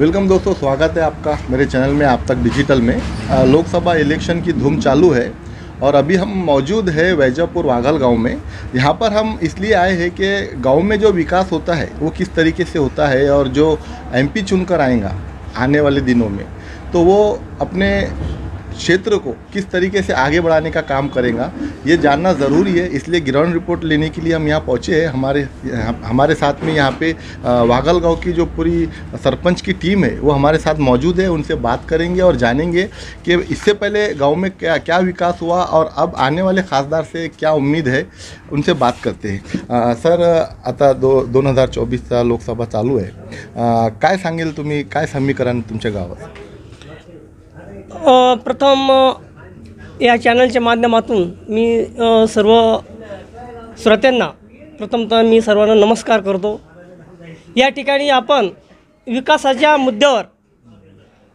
Welcome दोस्तों, स्वागत है आपका मेरे चैनल में आप तक डिजिटल में। लोकसभा इलेक्शन की धूम चालू है और अभी हम मौजूद है वैजापुर वाघल गांव में। यहाँ पर हम इसलिए आए हैं कि गांव में जो विकास होता है वो किस तरीके से होता है और जो एमपी चुनकर आएगा आने वाले दिनों में तो वो अपने क्षेत्र को किस तरीके से आगे बढ़ाने का काम करेगा ये जानना ज़रूरी है। इसलिए ग्राउंड रिपोर्ट लेने के लिए हम यहाँ पहुँचे हैं। हमारे साथ में यहाँ पे वाघल गांव की जो पूरी सरपंच की टीम है वो हमारे साथ मौजूद है। उनसे बात करेंगे और जानेंगे कि इससे पहले गांव में क्या क्या विकास हुआ और अब आने वाले खासदार से क्या उम्मीद है, उनसे बात करते हैं। सर, आता 2024 लोकसभा चालू आहे, काय सांगेल तुम्ही, काय समीकरण तुमच्या गावात? प्रथम या चॅनलच्या माध्यमातून मी सर्व श्रोत्यांना प्रथमतः मी सर्वांना नमस्कार करतो। या ठिकाणी आपण विकासाच्या मुद्द्यावर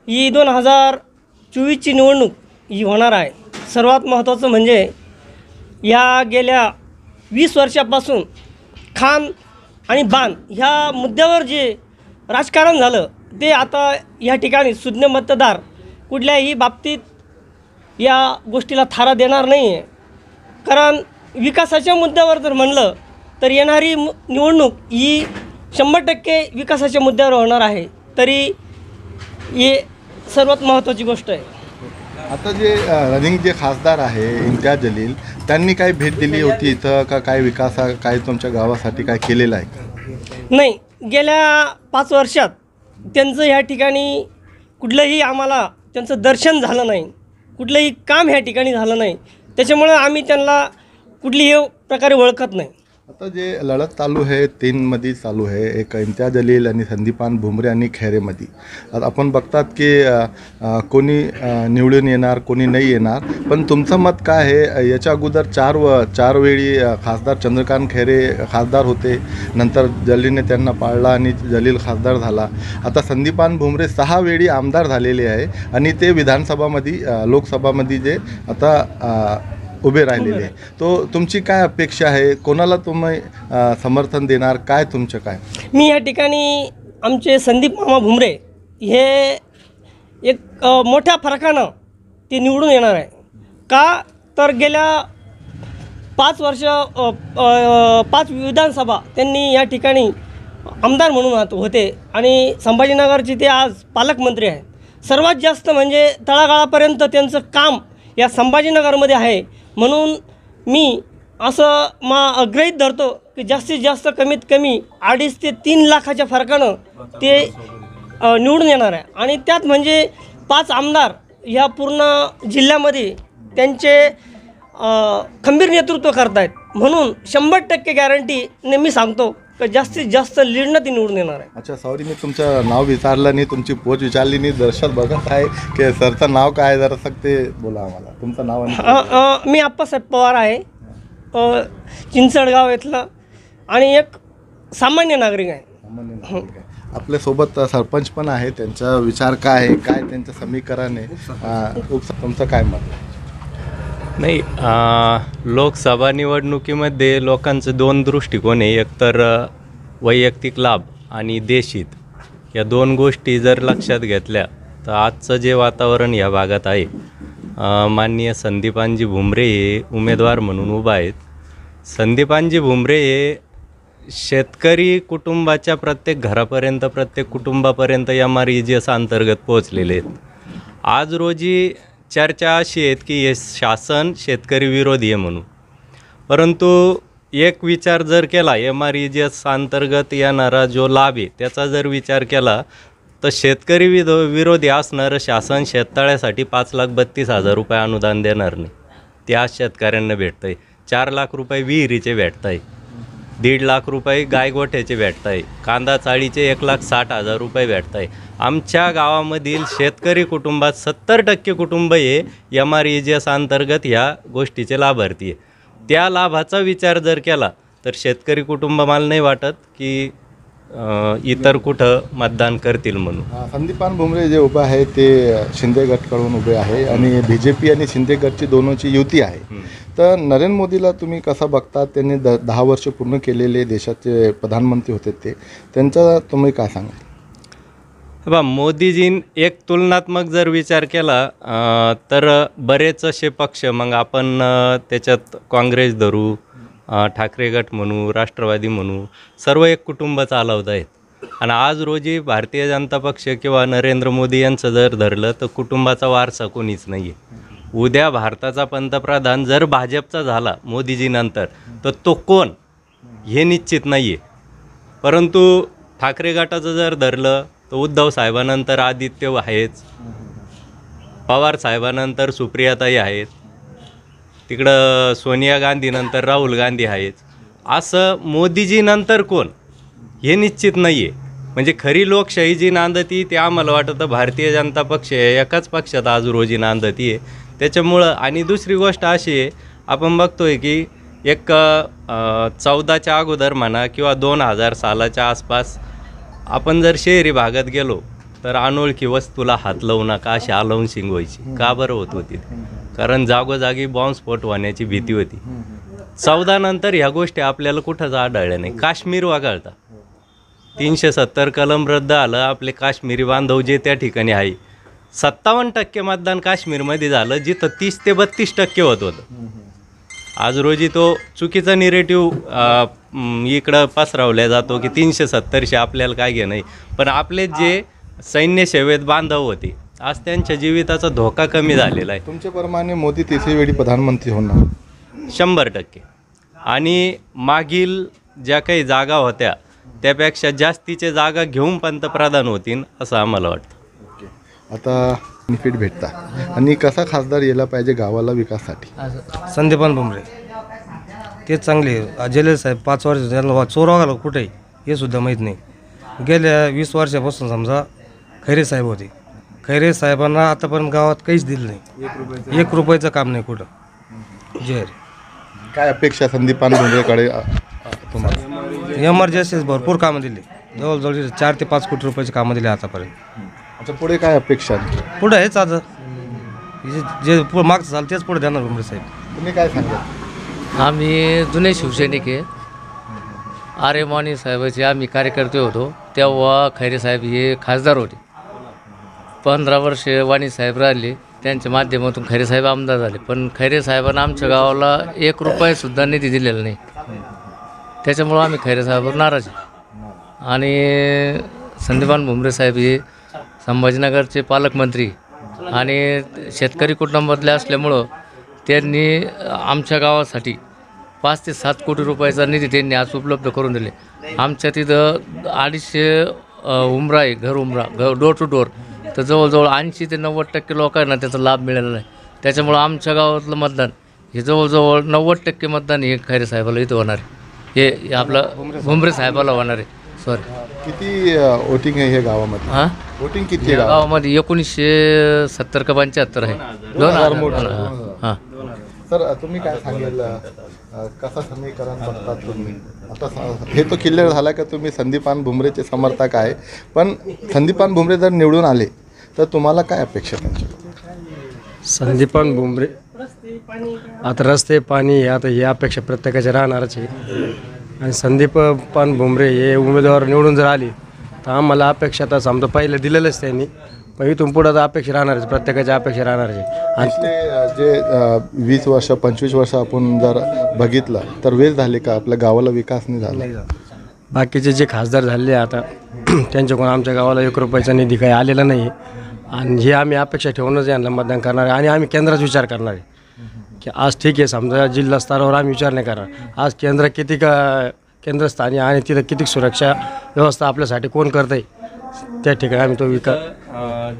ही 2024ची निवडणूक ही होणार आहे। सर्वात महत्त्वाचं म्हणजे या गेल्या 20 वर्षापासून खान आणि बाण ह्या मुद्द्यावर जे राजकारण झालं ते आता या ठिकाणी सुज्ञ मतदार कुठल्याही बाबतीत या गोष्टीला थारा देणार नाही आहे। कारण विकासाच्या मुद्द्यावर जर म्हणलं तर येणारी निवडणूक ही 100% विकासाच्या मुद्द्यावर होणार आहे। तरी हे सर्वात महत्त्वाची गोष्ट आहे। आता जे रनिंग जे खासदार आहे इम्तियाज जलील, त्यांनी काय भेट दिली होती इथं का? काय विकास काय तुमच्या गावासाठी काय केलेलं आहे? नाही, गेल्या 5 वर्षात त्यांचं ह्या ठिकाणी कुठलंही आम्हाला त्यांचं दर्शन झालं नाही, कुठलंही काम ह्या ठिकाणी झालं नाही। त्याच्यामुळे आम्ही त्यांना कुठल्याही प्रकारे ओळखत नाही। आता जे लढत चालू आहे 3 मध्ये चालू आहे, एक इम्तियाज जलील आणि संदीपान भुमरे आणि खैरेमध्ये। आता आपण बघतात की कोणी निवडून येणार कोणी नाही येणार, पण तुमचं मत काय आहे? याच्या अगोदर 4 वेळी खासदार चंद्रकांत खैरे खासदार होते, नंतर जलीलने त्यांना पाळला आणि जलील खासदार झाला। आता संदीपान भुमरे 6 वेळी आमदार झालेले आहे आणि ते विधानसभामध्ये लोकसभामध्ये जे आता उभे राहिलेले आहे। तो तुमची काय अपेक्षा आहे? कोणाला तुम्ही समर्थन देणार? काय तुमचं काय? मी या ठिकाणी आमचे संदीप मामा भुमरे हे एक मोठ्या फरकानं ते निवडून येणार आहे। का तर गेल्या 5 वर्ष 5 विधानसभा त्यांनी या ठिकाणी आमदार म्हणून होते आणि संभाजीनगरचे ते आज पालकमंत्री आहेत। सर्वात जास्त म्हणजे तळागाळापर्यंत त्यांचं काम या संभाजीनगरमध्ये आहे। म्हणून मी असं गृहीत धरतो की जास्तीत जास्त कमीत कमी 2.5 ते 3 लाखाच्या फरकानं ते निवडून येणार आहे। आणि त्यात म्हणजे 5 आमदार ह्या पूर्ण जिल्ह्यामध्ये त्यांचे खंबीर नेतृत्व करत आहेत। म्हणून 100% गॅरंटीने मी सांगतो की जास्तीत जास्त लीडनं ती निवडून येणार आहे। अच्छा, सॉरी, मी तुमचं नाव विचारलं नाही, तुमची पोच विचारली नाही। दर्शक बघत आहे की सरचं नाव काय, जरा सकते बोला आम्हाला तुमचं नाव। मी आप्पासाहेब पवार आहे, चिंचडगाव इथलं आणि एक सामान्य नागरिक आहे। आपल्यासोबत सरपंच पण आहे, त्यांचा विचार काय आहे, काय त्यांचं समीकरण आहे, तुमचं काय मत? नाही, लोकसभा निवडणुकीमध्ये लोकांचे 2 दृष्टिकोन आहे। एक तर वैयक्तिक लाभ आणि देशहित, या 2 गोष्टी जर लक्षात घेतल्या तर आजचं जे वातावरण या भागात आहे, माननीय संदीपानजी भुमरे हे उमेदवार म्हणून उभा आहेत। संदीपानजी भुमरे हे शेतकरी कुटुंबाच्या प्रत्येक घरापर्यंत, प्रत्येक कुटुंबापर्यंत MREGS अंतर्गत पोहोचलेले आहेत। आज रोजी चर्चा अशी आहेत की हे शासन शेतकरी विरोधी आहे म्हणून, परंतु एक विचार जर केला MREGS अंतर्गत येणारा जो लाभ आहे त्याचा जर विचार केला तर शेतकरी विरोधी असणारं शासन शेततळ्यासाठी 5,32,000 रुपये अनुदान देणार नाही, ते आज शेतकऱ्यांना भेटतं आहे। 4 लाख रुपये विहिरीचे भेटत आहे, 1.5 लाख रुपये गायगोठ्याचे भेटत आहे, कांदा चाळीचे 1,60,000 रुपये भेटत आहे। आमच्या गावामधील शेतकरी कुटुंबात 70% कुटुंब हे MREGS अंतर्गत ह्या गोष्टीचे लाभार्थी आहे। त्या लाभाचा विचार जर केला तर शेतकरी कुटुंब मला नाही वाटत की इतर कुठं मतदान करतील म्हणून। संदीपान भुमरे जे उभे आहे ते शिंदे गटकडून उभे आहे आणि BJP आणि शिंदे गटची दोनोंची युती आहे। तर नरेंद्र मोदीला तुम्ही कसं बघता? त्यांनी 10 वर्ष पूर्ण केलेले देशाचे प्रधानमंत्री होते, ते त्यांचा तुम्ही काय सांगाल? मोदीजीन एक तुलनात्मक जर विचार केला तर बरेच असे पक्ष मग आपण त्याच्यात काँग्रेस धरू, ठाकरे गट म्हणू, राष्ट्रवादी म्हणू, सर्व एक कुटुंब चालवत आहेत. आणि आज रोजी भारतीय जनता पक्ष किंवा नरेंद्र मोदी यांचं जर धरलं तर कुटुंबाचा वारसा कोणीच नाही आहे. उद्या भारताचा पंतप्रधान जर भाजपचा झाला मोदीजीनंतर तर तो कोण हे निश्चित नाही आहे. परंतु ठाकरे गटाचं जर धरलं तर उद्धव साहेबानंतर आदित्य आहेच, पवार साहेबानंतर सुप्रियाताई आहेत, तिकडं सोनिया गांधीनंतर राहुल गांधी आहेत. असं मोदीजीनंतर कोण हे निश्चित नाही आहे. म्हणजे खरी लोकशाही जी नांदती ते आम्हाला वाटतं भारतीय जनता पक्ष एकाच पक्षात आज रोजी नांदती आहे. त्याच्यामुळं आणि दुसरी गोष्ट अशी आहे, आपण बघतोय की एक 14च्या अगोदर म्हणा किंवा 2000 सालाच्या आसपास आपण जर शहरी भागात गेलो तर अनोळखी वस्तूला हात लावू नका अशी अनाउन्सिंग व्हायची. का बरं होत होती? कारण जागोजागी बॉम्बस्फोट होण्याची भीती होती. 14 नंतर ह्या गोष्टी आपल्याला कुठंच आढळल्या नाही. काश्मीर वगळता 370 कलम रद्द आलं. आपले काश्मीरी बांधव जे त्या ठिकाणी आहे, 57% मतदान काश्मीरमध्ये झालं जिथं 30 ते 32% होत होतं. आज रोजी तो चुकीचा निरेटिव्ह इकडं पसरवल्या जातो की 370शी आपल्याला काय घे नाही. पण आपले जे सैन्य सेवेत बांधव होते आज त्यांच्या जीविताचा धोका कमी झालेला आहे. तुमच्याप्रमाणे मोदी तिसरी वेळी प्रधानमंत्री होणार 100%. आणि मागील ज्या काही जागा होत्या त्यापेक्षा जास्तीच्या जागा घेऊन पंतप्रधान होतील असं आम्हाला वाटतं. आता बेनिफिट भेटता आणि कसा खासदार यायला पाहिजे गावाला विकासासाठी? संदीपान भुमरे तेच चांगले. जलील साहेब 5 वर्ष त्यांना चोर वगैरे कुठे हे सुद्धा माहीत नाही. गेल्या 20 वर्षापासून समजा खैरे साहेब होते. खैरे साहेबांना आतापर्यंत गावात काहीच दिलं नाही. 1 रुपयाचं काम नाही कुठं. जय काय अपेक्षा संदीपान भुमरेकडे तुम्हाला? एमर्जन्सी भरपूर कामं दिली. जवळजवळ 4 ते 5 कोटी रुपयाची कामं दिली आतापर्यंत. अच्छा, पुढे काय अपेक्षा? पुढं हेच आता जे मागचं झालं तेच पुढे देणार भुमरे साहेब. तुम्ही काय सांगाल? आम्ही जुने शिवसैनिक आहे. आर्य माने साहेबाचे आम्ही कार्यकर्ते होतो. तेव्हा खैरे साहेब हे खासदार होते. 15 वर्ष वाणी साहेब राहिले. त्यांच्या माध्यमातून खैरे साहेब आमदार झाले. पण खैरे साहेबांना आमच्या गावाला 1 रुपयासुद्धा निधी दिलेला नाही. त्याच्यामुळं आम्ही खैरे साहेबांवर नाराज आहे. आणि संदीपान भुमरे साहेब हे संभाजीनगरचे पालकमंत्री आणि शेतकरी कुटुंबातले असल्यामुळं त्यांनी आमच्या गावासाठी 5 ते 7 कोटी रुपयाचा निधी त्यांनी आज उपलब्ध करून दिले. आमच्या तिथं 250 उमरा आहे, घर उमरा, डोर टू डोर. तर जवळजवळ 80 ते 90% लोकांना त्याचा लाभ मिळालेला आहे. त्याच्यामुळं आमच्या गावातलं मतदान हे जवळजवळ 90% मतदान हे खैरे साहेबाला इथं होणार आहे. हे आपलं भुमरे साहेबाला होणार आहे. सॉरी, किती वोटिंग आहे हे गावामध्ये? हां, वोटिंग किती आहे गावामध्ये 1970 का 75 आहे. 2000. हां. सर, तुम्ही काय सांगेल, कसं समीकरण बघतात तुम्ही? आता हे तो क्लिअर झाला का तुम्ही संदीपान भुमरेचे समर्थक आहे, पण संदीपान भुमरे जर निवडून आले तर तुम्हाला काय अपेक्षा त्यांची? संदीपान भुमरे आता रस्ते पाणी आता ही अपेक्षा प्रत्येकाच्या राहणारच आहे. आणि संदीपान भुमरे हे उमेदवार निवडून जर आले तर आम्हाला अपेक्षा तर समजा पहिलं दिलेलंच त्यांनी, पण इथून पुढं तर अपेक्षा राहणारच, प्रत्येकाच्या अपेक्षा राहणारच आहे. आणि जे 20 वर्ष 25 वर्ष आपण जर बघितलं तर वेळ झाले का आपल्या गावाला विकास नाही झाला? बाकीचे जे खासदार झाले आता त्यांच्याकडून आमच्या गावाला 1 रुपयाचा निधी काही आलेला नाही. आणि हे आम्ही अपेक्षा ठेवूनच यांना मतदान करणार आहे. आणि आम्ही केंद्राचा विचार करणार आहे की आज ठीक आहे समजा जिल्हा स्तरावर आम्ही विचार नाही करणार. आज केंद्र किती केंद्रस्थानी आणि तिथं किती सुरक्षा व्यवस्था आपल्यासाठी कोण करत आहे त्या ठिकाणी आम्ही तो विकास.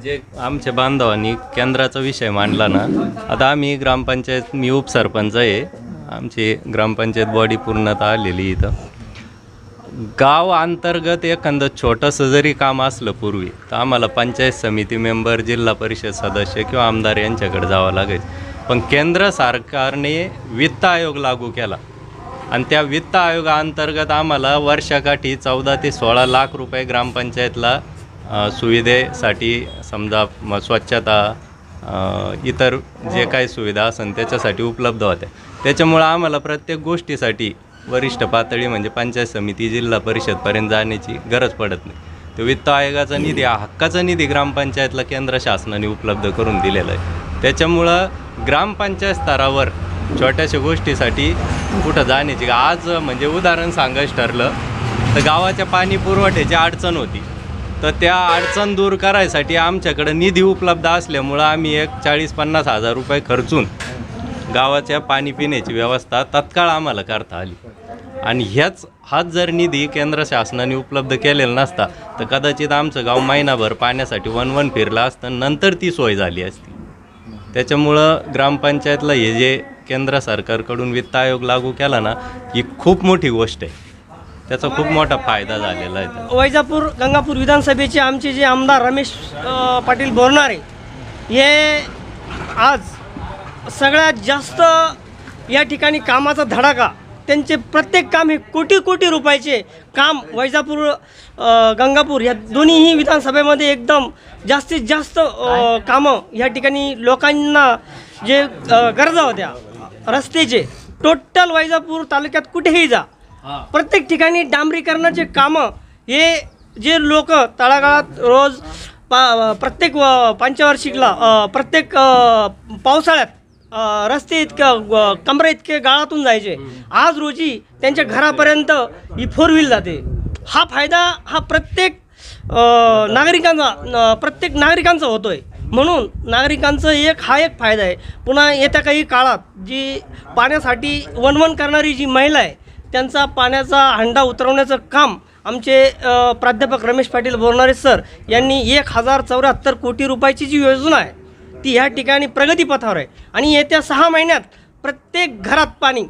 जे आमच्या बांधवांनी केंद्राचा विषय मांडला ना, आता आम्ही ग्रामपंचायत, मी उपसरपंच आहे, आमची ग्रामपंचायत बॉडी पूर्णतः आलेली इथं. गाव अंतर्गत एखादं छोटंसं जरी काम असलं पूर्वी तर आम्हाला पंचायत समिती मेंबर, जिल्हा परिषद सदस्य किंवा आमदार यांच्याकडे जावं लागायचं. पण केंद्र सरकारने वित्त आयोग लागू केला आणि त्या वित्त आयोगाअंतर्गत आम्हाला वर्षाकाठी 14 ते 16 लाख रुपये ग्रामपंचायतला सुविधेसाठी, समजा स्वच्छता, इतर जे काही सुविधा असेल त्याच्यासाठी उपलब्ध होत्या. त्याच्यामुळं आम्हाला प्रत्येक गोष्टीसाठी वरिष्ठ पातळी म्हणजे पंचायत समिती, जिल्हा परिषदपर्यंत जाण्याची गरज पडत नाही. तो वित्त आयोगाचा निधी हा हक्काचा निधी ग्रामपंचायतला केंद्र शासनाने उपलब्ध करून दिलेला आहे. त्याच्यामुळं ग्रामपंचायत स्तरावर छोट्याशा गोष्टीसाठी कुठं जाण्याची आज म्हणजे उदाहरण सांगायचं ठरलं तर गावाच्या पाणी पुरवठ्याची अडचण होती, तर त्या अडचण दूर करायसाठी आमच्याकडं निधी उपलब्ध असल्यामुळं आम्ही एक 40-50 हजार रुपये खर्चून गावाच्या पाणी पिण्याची व्यवस्था तत्काळ आम्हाला करता आली. आणि हाच जर निधी केंद्र शासनाने उपलब्ध केलेला नसता तर कदाचित आमचं गाव महिनाभर पाण्यासाठी वन फिरलं असतं, नंतर ती सोय झाली असती. त्याच्यामुळं ग्रामपंचायतला हे जे केंद्र सरकारकडून वित्त आयोग लागू केला ना, ही खूप मोठी गोष्ट आहे. त्याचा खूप मोठा फायदा झालेला आहे. वैजापूर गंगापूर विधानसभेचे आमचे जे आमदार रमेश पाटील बोरनारे हे आज सगळ्यात जास्त या ठिकाणी कामाचा धडाका, त्यांचे प्रत्येक काम हे कोटी रुपयाचे काम वैजापूर गंगापूर या दोन्हीही विधानसभेमध्ये एकदम जास्तीत जास्त कामं या ठिकाणी लोकांना जे गरजा होत्या रस्त्याचे, टोटल वैजापूर तालुक्यात कुठेही जा प्रत्येक ठिकाणी डांबरीकरणाचे कामं हे जे लोक तळागाळात रोज प्रत्येक पंचवार्षिकला प्रत्येक पावसाळ्यात रस्ते कमरे इतके गाळातून जायचे, आज रोजी त्यांच्या घरापर्यंत ही 4 व्हील जाते. हा फायदा हा प्रत्येक नागरिकांचा होतो आहे. म्हणून नागरिकांचं एक फायदा आहे. पुन्हा येत्या काही काळात जी पाण्यासाठी वणवण करणारी जी महिला आहे त्यांचा पाण्याचा हंडा उतरवण्याचं काम आमचे प्राध्यापक रमेश पाटील बोरनारे सर यांनी 1074 कोटी रुपयाची जी योजना आहे ती ह्या ठिकाणी प्रगतीपथावर आहे. आणि येत्या 6 महिन्यात प्रत्येक घरात पाणी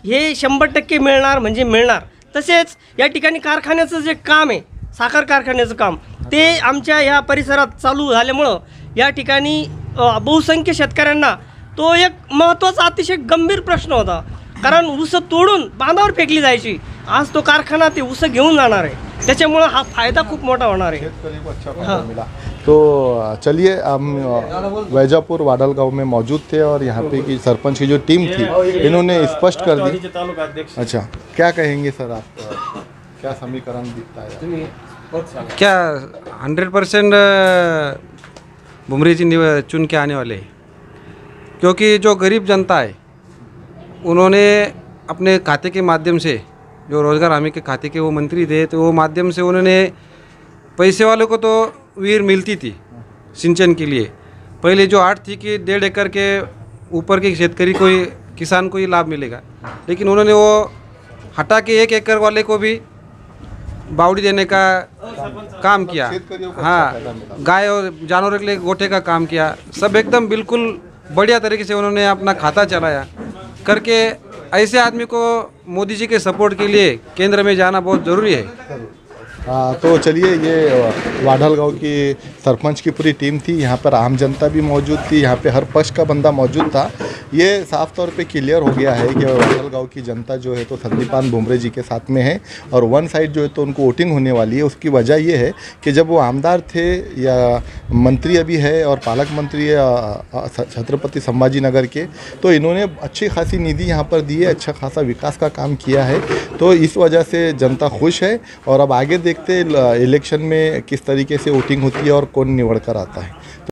हे 100% मिळणार म्हणजे मिळणार. तसेच या ठिकाणी कारखान्याचं जे काम आहे, साखर कारखान्याचं काम, ते आमच्या ह्या परिसरात चालू झाल्यामुळं या ठिकाणी बहुसंख्य शेतकऱ्यांना तो एक महत्त्वाचा अतिशय गंभीर प्रश्न होता. कारण ऊसं तोडून बांधावर फेकली जायची, आज तो कारखाना ते ऊसं घेऊन जाणार आहे. त्याच्यामुळं हा फायदा खूप मोठा होणार आहे. तो चलिए हम वैजापुर वाडल गांव में मौजूद थे और यहाँ पे की सरपंच की जो टीम थी इन्होंने स्पष्ट कर दी. अच्छा, क्या कहेंगे सर आप, क्या समीकरण दिखता है? क्या 100% भुमरे जी चुन के आने वाले हैं, क्योंकि जो गरीब जनता है उन्होंने अपने खाते के माध्यम से, जो रोज़गार हमी के खाते के वो मंत्री थे, तो वो माध्यम से उन्होंने पैसे वालों को तो वीर मिलती थी सिंचन के लिए. पहले जो 8 थी कि 1.5 एकड़ के ऊपर के शेतकरी को ही, किसान को ही लाभ मिलेगा, लेकिन उन्होंने वो हटा के 1 एकड़ वाले को भी बावड़ी देने का काम किया. हाँ, गाय और जानवरों के लिए गोटे का काम किया. सब एकदम बिल्कुल बढ़िया तरीके से उन्होंने अपना खाता चलाया करके. ऐसे आदमी को मोदी जी के सपोर्ट के लिए केंद्र में जाना बहुत ज़रूरी है. तो चलिए, ये वाडल गांव की सरपंच की पूरी टीम थी. यहाँ पर आम जनता भी मौजूद थी, यहाँ पे हर पक्ष का बंदा मौजूद था. ये साफ तौर पे क्लियर हो गया है कि वाडल गांव की जनता जो है तो संदीपान भुमरे जी के साथ में है और वन साइड जो है तो उनको वोटिंग होने वाली है. उसकी वजह ये है कि जब वो आमदार थे या मंत्री अभी है और पालक मंत्री छत्रपति संभाजी नगर के, तो इन्होंने अच्छी खासी निधि यहाँ पर दी है, अच्छा खासा विकास का काम किया है. तो इस वजह से जनता खुश है और अब आगे देखते इलेक्शन में किस तरीके से वोटिंग होती है और कौन निवड़ कर आता है.